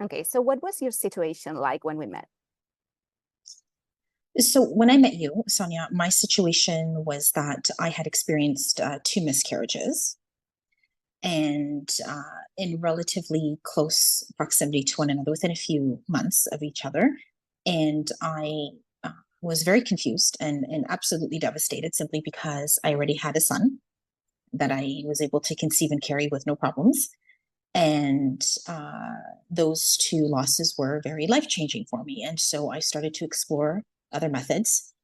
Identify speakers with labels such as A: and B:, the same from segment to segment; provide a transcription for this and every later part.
A: Okay, so what was your situation like when we met?
B: So when I met you, Sonia, my situation was that I had experienced two miscarriages and in relatively close proximity to one another within a few months of each other. And I was very confused and absolutely devastated simply because I already had a son that I was able to conceive and carry with no problems. And those two losses were very life changing for me. And so I started to explore other methods.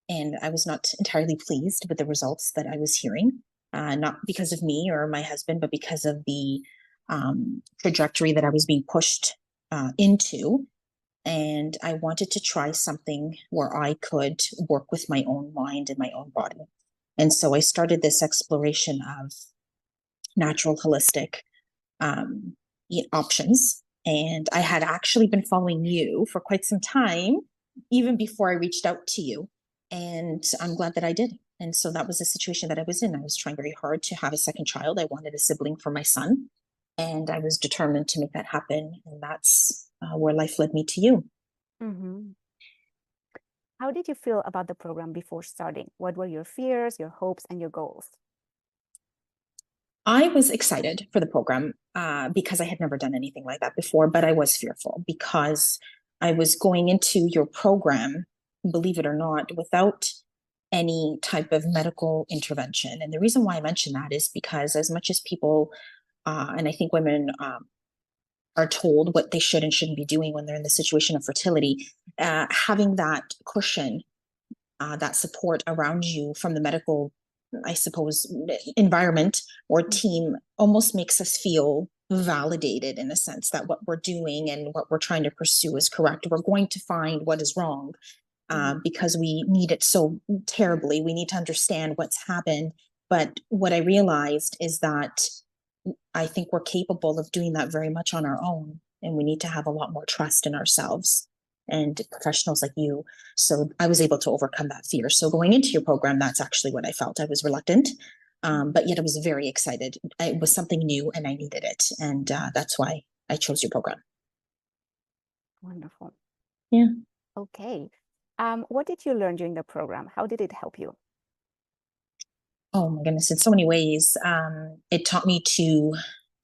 B: And I was not entirely pleased with the results that I was hearing, not because of me or my husband, but because of the trajectory that I was being pushed into. And I wanted to try something where I could work with my own mind and my own body. And so I started this exploration of natural holistic um, options. And I had actually been following you for quite some time, even before I reached out to you. And I'm glad that I did. And so that was the situation that I was in. I was trying very hard to have a second child. I wanted a sibling for my son. And I was determined to make that happen. And that's where life led me to you.
A: Mm-hmm. How did you feel about the program before starting? What were your fears, your hopes, and your goals?
B: I was excited for the program because I had never done anything like that before, but I was fearful because I was going into your program, believe it or not, without any type of medical intervention. And the reason why I mention that is because, as much as people, and I think women are told what they should and shouldn't be doing when they're in the situation of fertility, having that cushion, that support around you from the medical, I suppose, environment or team almost makes us feel validated in a sense that what we're doing and what we're trying to pursue is correct. We're going to find what is wrong because we need it so terribly. We need to understand what's happened. But what I realized is that I think we're capable of doing that very much on our own. And we need to have a lot more trust in ourselves and professionals like you. So I was able to overcome that fear. So going into your program, that's actually what I felt. I was reluctant, but yet I was very excited. It was something new and I needed it. And that's why I chose your program.
A: Wonderful.
B: Yeah.
A: Okay. What did you learn during the program? How did it help you?
B: Oh my goodness, in so many ways. It taught me to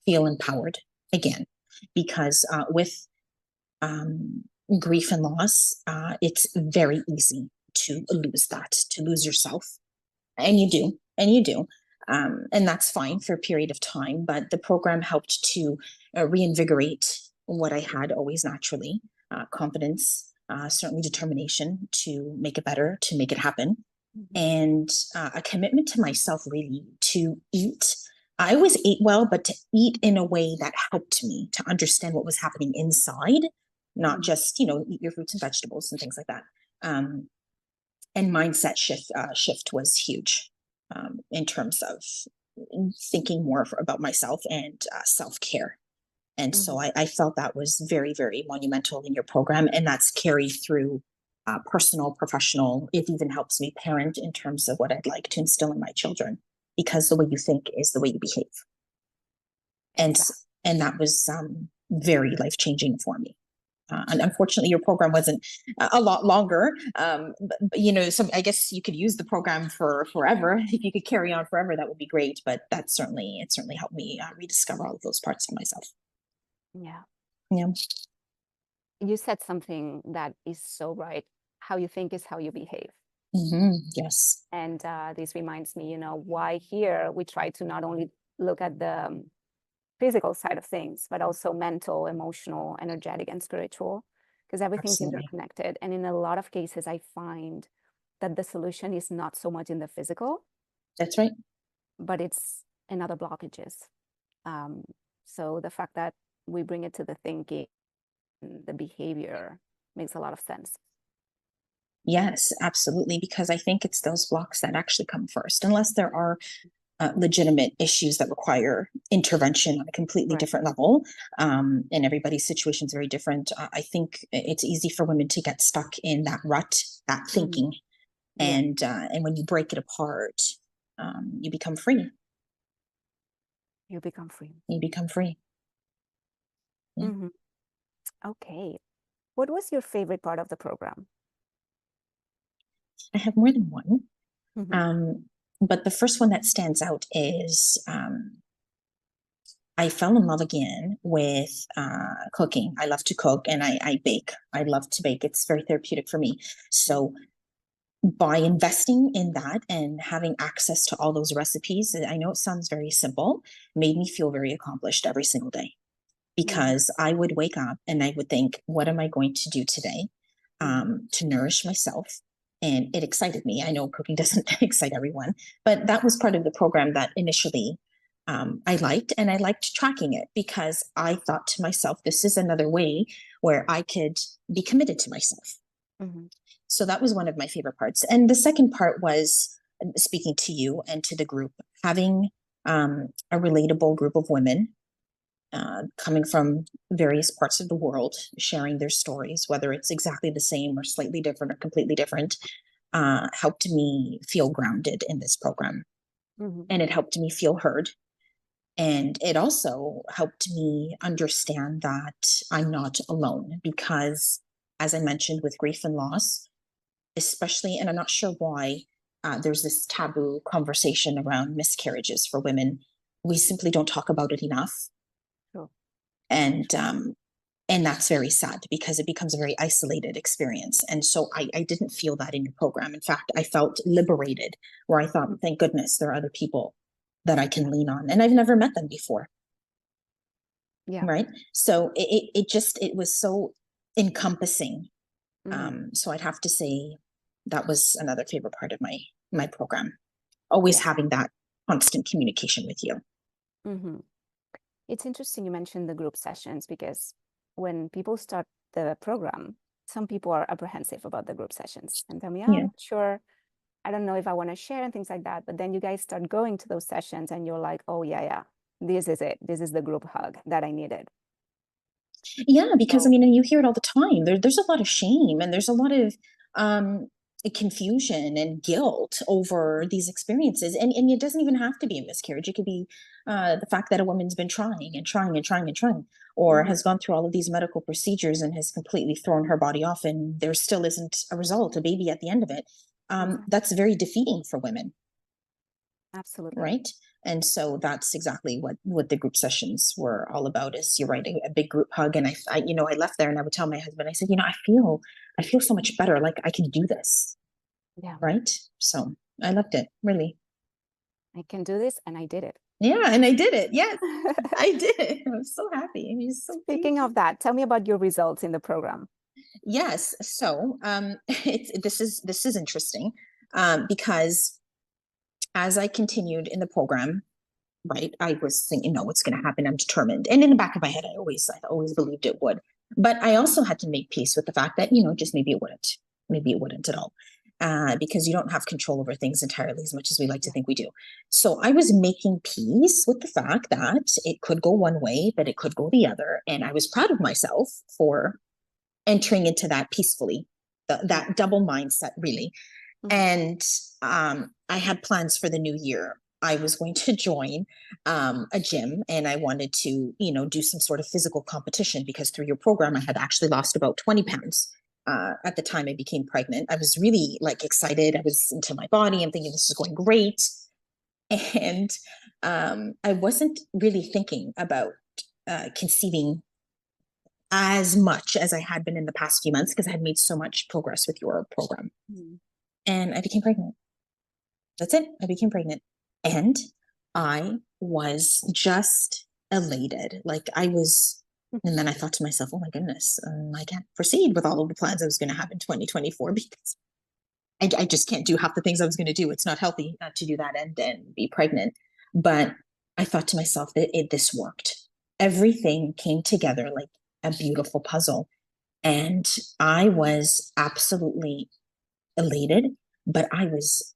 B: feel empowered again, because with um, grief and loss, it's very easy to lose that, to lose yourself. And you do, and you do. And that's fine for a period of time. But the program helped to reinvigorate what I had always naturally, confidence, certainly determination to make it better, to make it happen, and a commitment to myself, really, to eat. I always ate well, but to eat in a way that helped me to understand what was happening inside, not just, eat your fruits and vegetables and things like that. And mindset shift was huge in terms of thinking more about myself and self-care. And so I felt that was very, very monumental in your program. And that's carried through personal, professional. It even helps me parent in terms of what I'd like to instill in my children, because the way you think is the way you behave. And, and that was very life-changing for me. And unfortunately, your program wasn't a lot longer. So I guess you could use the program for forever. If you could carry on forever, that would be great. But it certainly helped me rediscover all of those parts of myself.
A: Yeah.
B: Yeah.
A: You said something that is so right. How you think is how you behave.
B: Yes.
A: And this reminds me, why here we try to not only look at the physical side of things, but also mental, emotional, energetic, and spiritual, because everything's interconnected. And in a lot of cases, I find that the solution is not so much in the physical.
B: That's right.
A: But it's in other blockages. So the fact that we bring it to the thinking, the behavior makes a lot of sense.
B: Yes, absolutely. Because I think it's those blocks that actually come first, unless there are legitimate issues that require intervention on a completely different level. And everybody's situation is very different. I think it's easy for women to get stuck in that rut, that thinking. And when you break it apart, you become free.
A: You become free.
B: You become free. Yeah.
A: Mm-hmm. Okay. What was your favorite part of the program?
B: I have more than one.
A: Mm-hmm.
B: But the first one that stands out is I fell in love again with cooking. I love to cook and I bake. I love to bake. It's very therapeutic for me. So by investing in that and having access to all those recipes, I know it sounds very simple, made me feel very accomplished every single day because I would wake up and I would think, what am I going to do today to nourish myself? And it excited me. I know cooking doesn't excite everyone, but that was part of the program that initially I liked. And I liked tracking it because I thought to myself, this is another way where I could be committed to myself.
A: Mm-hmm.
B: So that was one of my favorite parts. And the second part was speaking to you and to the group, having a relatable group of women coming from various parts of the world, sharing their stories, whether it's exactly the same or slightly different or completely different, helped me feel grounded in this program.
A: Mm-hmm.
B: And it helped me feel heard. And it also helped me understand that I'm not alone because, as I mentioned, with grief and loss, especially, and I'm not sure why, there's this taboo conversation around miscarriages for women. We simply don't talk about it enough.
A: Sure.
B: And that's very sad because it becomes a very isolated experience. And so I didn't feel that in your program. In fact, I felt liberated where I thought, thank goodness there are other people that I can lean on. And I've never met them before.
A: Yeah.
B: Right. So it was so encompassing.
A: Mm-hmm.
B: So I'd have to say that was another favorite part of my program. Always
A: Yeah.
B: having that constant communication with you.
A: Mm-hmm. It's interesting you mentioned the group sessions because when people start the program, some people are apprehensive about the group sessions and tell me, oh, I'm
B: Yeah.
A: not sure. I don't know if I want to share and things like that. But then you guys start going to those sessions and you're like, oh, yeah, this is it. This is the group hug that I needed.
B: Yeah, because I
A: So,
B: mean, and you hear it all the time. There's a lot of shame and there's a lot of um, confusion and guilt over these experiences. And it doesn't even have to be a miscarriage. It could be the fact that a woman's been trying and trying and trying and trying, or
A: mm-hmm.
B: has gone through all of these medical procedures and has completely thrown her body off, and there still isn't a result, a baby at the end of it.
A: Exactly.
B: That's very defeating for women.
A: Absolutely.
B: Right. And so that's exactly what the group sessions were all about. Is you're right, a big group hug. And I left there and I would tell my husband, I said, I feel so much better, like I can do this.
A: Yeah.
B: Right. So I loved it, really.
A: I can do this, and I did it.
B: Yeah, and I did it. Yes, I did it. I was so happy. He's so
A: Speaking of that, tell me about your results in the program.
B: Yes. So this is interesting because as I continued in the program, right, I was thinking, no, it's going to happen. I'm determined. And in the back of my head, I always believed it would. But I also had to make peace with the fact that, just maybe it wouldn't. Maybe it wouldn't at all. Because you don't have control over things entirely as much as we like to think we do. So I was making peace with the fact that it could go one way, but it could go the other. And I was proud of myself for entering into that peacefully, that double mindset, really.
A: Mm-hmm.
B: And I had plans for the new year. I was going to join a gym and I wanted to, do some sort of physical competition because through your program, I had actually lost about 20 pounds. At the time I became pregnant. I was really excited. I was into my body. I'm thinking this is going great. And I wasn't really thinking about conceiving as much as I had been in the past few months because I had made so much progress with your program.
A: Mm-hmm.
B: And I became pregnant. That's it. I became pregnant. And I was just elated. And then I thought to myself, oh my goodness, I can't proceed with all of the plans I was going to have in 2024 because I just can't do half the things I was going to do. It's not healthy to do that and be pregnant. But I thought to myself that this worked. Everything came together like a beautiful puzzle. And I was absolutely elated, but I was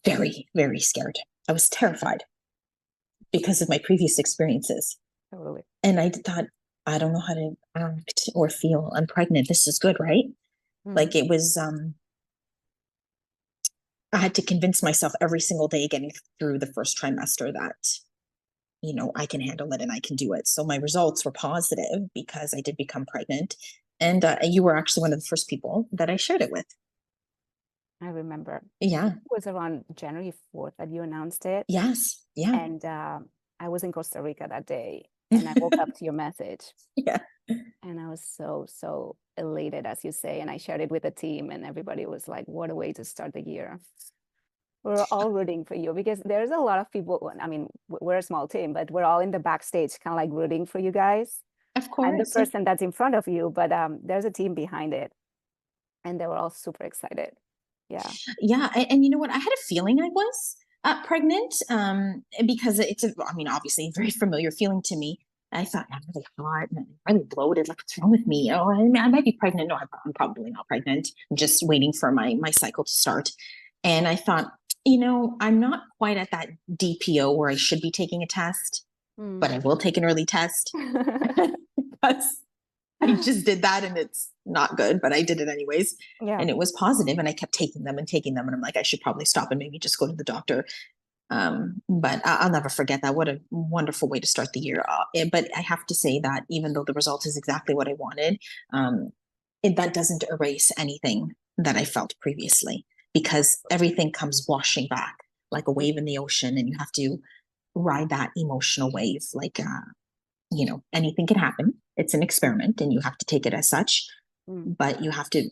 B: very, very scared. I was terrified because of my previous experiences.
A: Totally.
B: And I thought, I don't know how to act or feel. I'm pregnant. This is good, right?
A: Mm-hmm.
B: It was, I had to convince myself every single day getting through the first trimester that I can handle it and I can do it. So my results were positive because I did become pregnant. And you were actually one of the first people that I shared it with.
A: I remember.
B: Yeah.
A: It was around January 4th that you announced it.
B: Yes. Yeah.
A: And I was in Costa Rica that day, and I woke up to your message.
B: Yeah.
A: And I was so elated, as you say, and I shared it with the team, and everybody was like, what a way to start the year. We're all rooting for you because there's a lot of people. I mean, we're a small team, but we're all in the backstage, kind of like rooting for you guys.
B: Of
A: I'm the
B: course.
A: person that's in front of you, but there's a team behind it, and they were all super excited. Yeah.
B: Yeah. And you know what? I had a feeling I was pregnant because obviously a very familiar feeling to me. I thought I'm really hot and I'm really bloated. Like, what's wrong with me? Oh, I might be pregnant. No, I'm probably not pregnant. I'm just waiting for my cycle to start. And I thought, I'm not quite at that DPO where I should be taking a test, but I will take an early test. Because I just did that and it's not good, but I did it anyways.
A: Yeah.
B: And it was positive, and I kept taking them. And I'm like, I should probably stop and maybe just go to the doctor. But I'll never forget that. What a wonderful way to start the year. But I have to say that even though the result is exactly what I wanted, that doesn't erase anything that I felt previously, because everything comes washing back like a wave in the ocean, and you have to ride that emotional wave. Like, anything can happen. It's an experiment and you have to take it as such, but you have to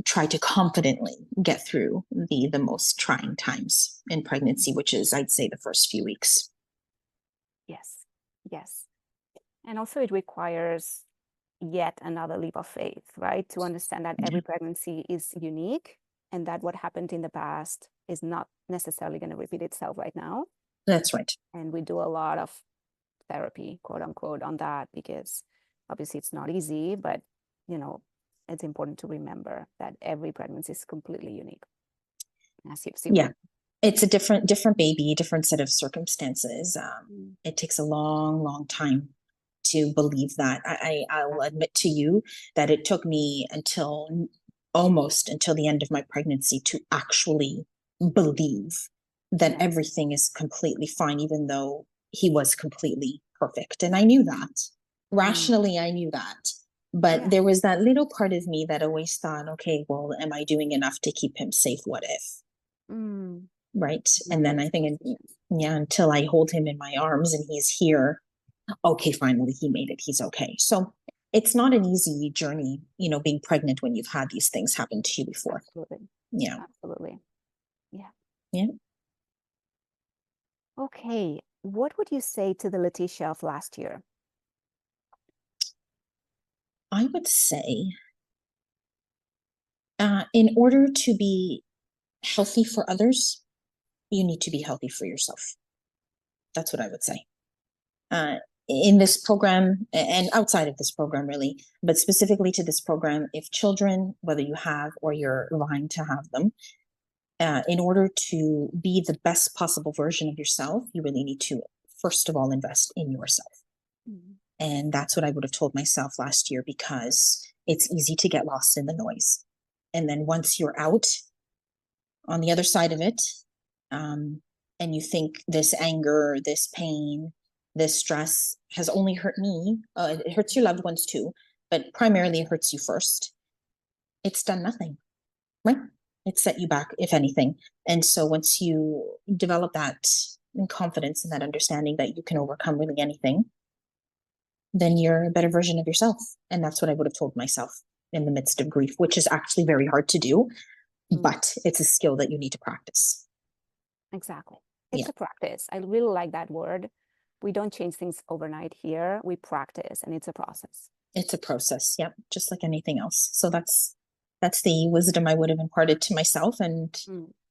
B: try to confidently get through the most trying times in pregnancy, which is, I'd say, the first few weeks.
A: Yes. And also it requires yet another leap of faith, right? To understand that every pregnancy is unique and that what happened in the past is not necessarily going to repeat itself right now.
B: That's right.
A: And we do a lot of therapy, quote unquote, on that, because obviously it's not easy, but it's important to remember that every pregnancy is completely unique. As you've seen.
B: Yeah. It's a different baby, different set of circumstances. It takes a long, long time to believe that. I'll admit to you that it took me almost until the end of my pregnancy to actually believe that everything is completely fine, even though he was completely perfect. And I knew that. Rationally, I knew that. But there was that little part of me that always thought, okay, well, am I doing enough to keep him safe? What if? Right. And then I think, until I hold him in my arms and he's here, okay, finally he made it. He's okay. So it's not an easy journey, being pregnant when you've had these things happen to you before.
A: Absolutely.
B: Yeah.
A: Absolutely. Yeah.
B: Yeah.
A: Okay. What would you say to the Letizia of last year?
B: I would say, in order to be healthy for others, you need to be healthy for yourself. That's what I would say. In this program and outside of this program, really, but specifically to this program, if children, whether you have or you're vying to have them, in order to be the best possible version of yourself, you really need to, first of all, invest in yourself. And that's what I would have told myself last year, because it's easy to get lost in the noise. And then once you're out on the other side of it, and you think this anger, this pain, this stress has only hurt me, it hurts your loved ones too, but primarily it hurts you first. It's done nothing, right? It set you back, if anything. And so once you develop that confidence and that understanding that you can overcome really anything, then you're a better version of yourself. And that's what I would have told myself in the midst of grief, which is actually very hard to do, but it's a skill that you need to practice.
A: Exactly. It's a practice. I really like that word. We don't change things overnight here. We practice, and it's a process.
B: It's a process. Yep. Just like anything else. So that's the wisdom I would have imparted to myself. And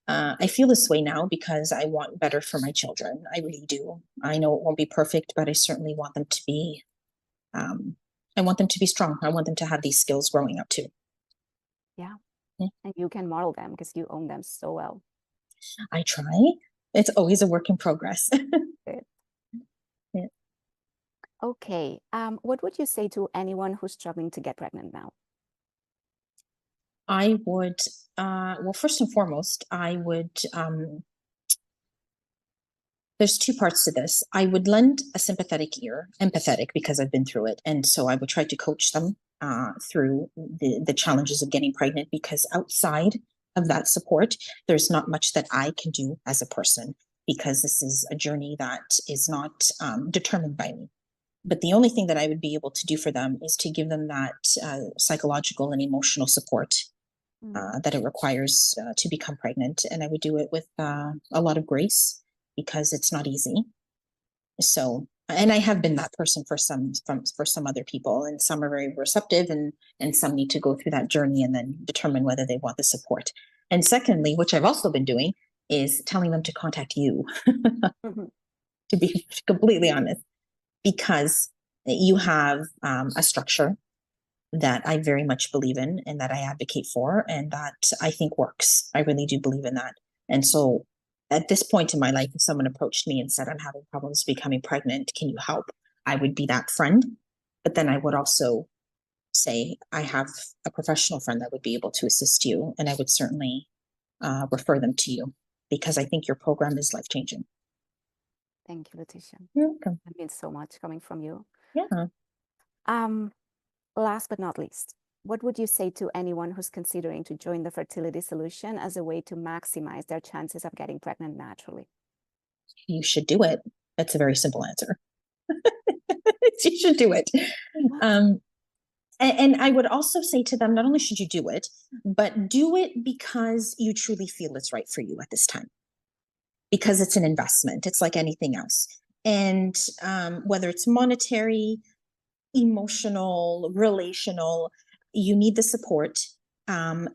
B: I feel this way now because I want better for my children. I really do. I know it won't be perfect, but I certainly want them to be, I want them to be strong. I want them to have these skills growing up too.
A: Yeah. And you can model them because you own them so well.
B: I try. It's always a work in progress.
A: Okay. What would you say to anyone who's struggling to get pregnant now?
B: I would, well, first and foremost, I would there's two parts to this. I would lend a sympathetic ear, empathetic, because I've been through it. And so I would try to coach them through the challenges of getting pregnant, because outside of that support, there's not much that I can do as a person, because this is a journey that is not determined by me. But the only thing that I would be able to do for them is to give them that psychological and emotional support that it requires to become pregnant. And I would do it with a lot of grace, because it's not easy. So, and I have been that person for some other people, and some are very receptive, and some need to go through that journey and then determine whether they want the support. And secondly, which I've also been doing, is telling them to contact you, to be completely honest, because you have a structure that I very much believe in and that I advocate for, and that I think works. I really do believe in that. And so at this point in my life, if someone approached me and said, I'm having problems becoming pregnant, can you help? I would be that friend. But then I would also say, I have a professional friend that would be able to assist you. And I would certainly refer them to you, because I think your program is life-changing.
A: Thank you, Letizia.
B: You're welcome.
A: That means so much coming from you.
B: Yeah.
A: Last but not least, what would you say to anyone who's considering to join the Fertility Solution as a way to maximize their chances of getting pregnant naturally?
B: You should do it. That's a very simple answer. You should do it. And I would also say to them, not only should you do it, but do it because you truly feel it's right for you at this time. Because it's an investment. It's like anything else. And whether it's monetary, emotional, relational, you need the support.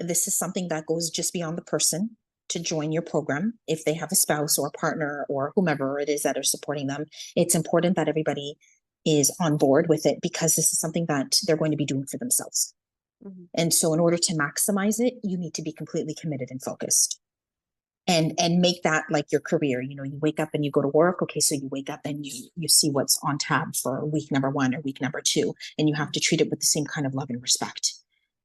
B: This is something that goes just beyond the person to join your program. If they have a spouse or a partner or whomever it is that are supporting them, it's important that everybody is on board with it, because this is something that they're going to be doing for themselves. And so in order to maximize it, you need to be completely committed and focused. And make that like your career. You know, you wake up and you go to work. Okay, so you wake up and you see what's on tab for week number 1 or week number 2, and you have to treat it with the same kind of love and respect.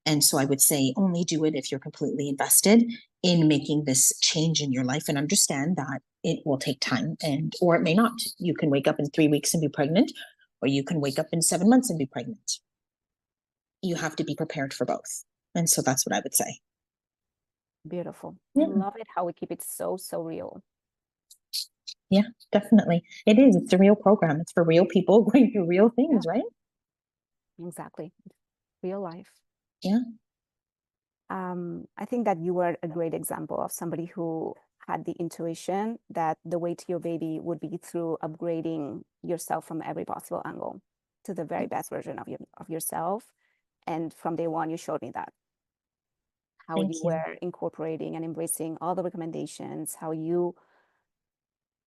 B: And so I would say only do it if you're completely invested in making this change in your life, and understand that it will take time, or it may not. You can wake up in 3 weeks and be pregnant, or you can wake up in 7 months and be pregnant. You have to be prepared for both. And so that's what I would say.
A: Beautiful.
B: Yeah.
A: I love it how we keep it so real.
B: Yeah, definitely. It is. It's a real program. It's for real people going through real things, right?
A: Exactly. Real life.
B: Yeah.
A: I think that you were a great example of somebody who had the intuition that the way to your baby would be through upgrading yourself from every possible angle to the very best version of yourself. And from day one, you showed me that. How you were incorporating and embracing all the recommendations, how you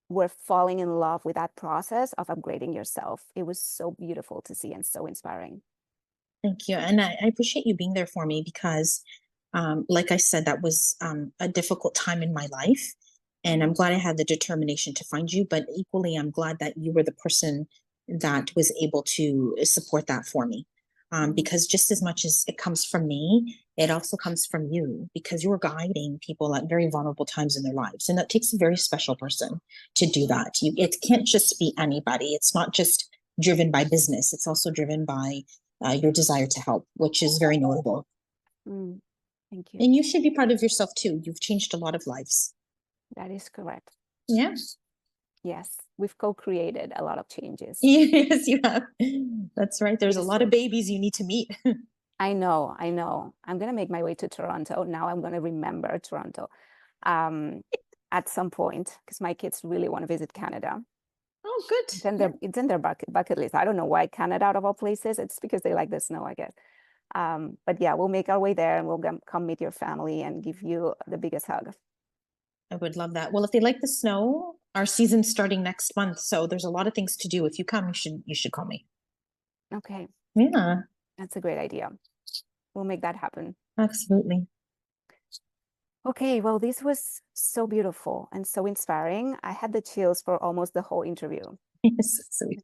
A: were falling in love with that process of upgrading yourself. It was so beautiful to see and so inspiring.
B: Thank you. And I appreciate you being there for me, because like I said, that was a difficult time in my life. And I'm glad I had the determination to find you, but equally, I'm glad that you were the person that was able to support that for me. Because just as much as it comes from me, it also comes from you, because you're guiding people at very vulnerable times in their lives. And that takes a very special person to do that. It can't just be anybody. It's not just driven by business. It's also driven by your desire to help, which is very notable.
A: Thank you.
B: And you should be proud of yourself too. You've changed a lot of lives.
A: That is correct.
B: Yeah.
A: Yes, we've co-created a lot of changes.
B: Yes, you have. That's right. There's a lot of babies you need to meet.
A: I know. I'm going to make my way to Toronto. Now I'm going to remember Toronto at some point, because my kids really want to visit Canada.
B: Oh, good.
A: It's in their bucket list. I don't know why Canada out of all places. It's because they like the snow, I guess. But yeah, we'll make our way there, and we'll come meet your family and give you the biggest hug.
B: I would love that. Well, if they like the snow, our season's starting next month, so there's a lot of things to do. If you come, you should call me.
A: Okay.
B: Yeah.
A: That's a great idea. We'll make that happen.
B: Absolutely.
A: Okay, well, this was so beautiful and so inspiring. I had the chills for almost the whole interview.
B: Yes, sweet.